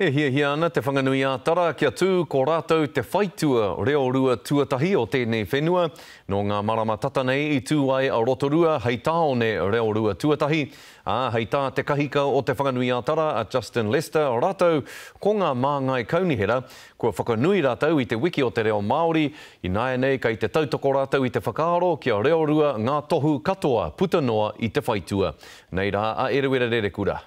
Hia ana te whanganui a tara kia tū ko rātou te whaitua reo rua tuatahi o tēnei whenua. No ngā marama tata nei I tū ai a Rotorua hei tāone reo rua tuatahi. Hei tā te kahika o te whanganui a tara a Justin Lester rātou ko ngā māngai kaunihera. Kua whakanui rātou I te wiki o te reo Māori. I nāia nei kai te tautoko rātou I te whakaaro kia reo rua ngā tohu katoa puta noa I te whaitua. Nei rā a erewera rere kura.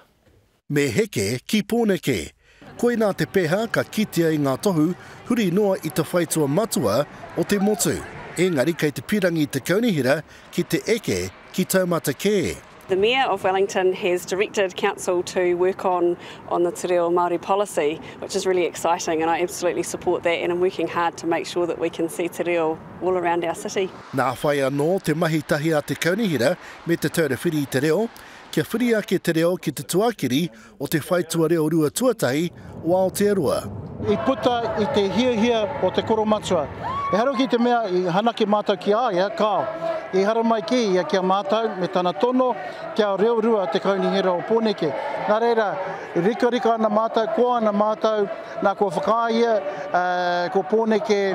Me heke ki pōneke. Koe nā te peha ka kitea I ngā tohu huri noa I te whaitua matua o te motu. Engari kei te pirangi te kaunihira ki te eke ki taumata kē. The Mayor of Wellington has directed Council to work on the Te Reo Māori policy, which is really exciting, and I absolutely support that, and I'm working hard to make sure that we can see Te Reo all around our city. Nā whai anō te mahi tahi a te kaunihira me te taurewhiri I te reo, kia whiri ake te reo ki te tuakiri o te whaitua reo rua tuatahi o Aotearoa. I puta I te hia o te koromatua. E haro ki te mea I hana ki mātou ki aia, kao. I haro mai ki ia kia mātou me tana tono kia reo rua te kaunihira o pōneke. Nā reira, rika ana mātou, ko ana mātou, nā kua whakaia, ko pōneke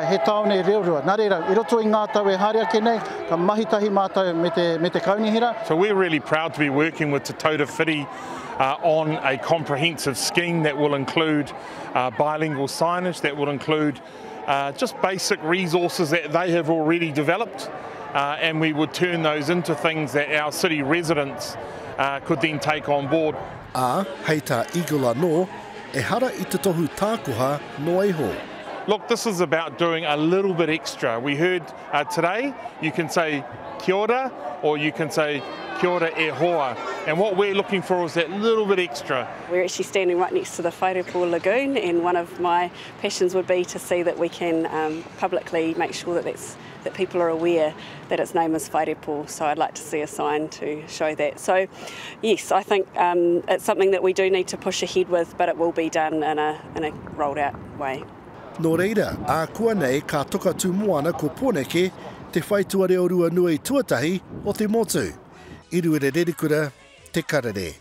he taone reo rua. Nā reira, I roto I ngā tau e haere ake nei, ka mahitahi mātou me te kaunihira. So we're really proud to be working with Te Tauta Whiri on a comprehensive scheme that will include bilingual signage, that will include just basic resources that they have already developed, and we would turn those into things that our city residents could then take on board. Hei tā Igula no, e hara I te tohu tākoha no iho. Look, this is about doing a little bit extra. We heard today, you can say kia ora, or you can say kia ora e hoa. And what we're looking for is that little bit extra. We're actually standing right next to the Whairepo Lagoon, and one of my passions would be to see that we can publicly make sure that people are aware that its name is Whairepo. So I'd like to see a sign to show that. So yes, I think it's something that we do need to push ahead with, but it will be done in a rolled out way. Nō reira, kua nei ka toka tū moana ko pōneke te whaitua reo rua nui tuatahi o te motu. I ruere rerekura, te karere.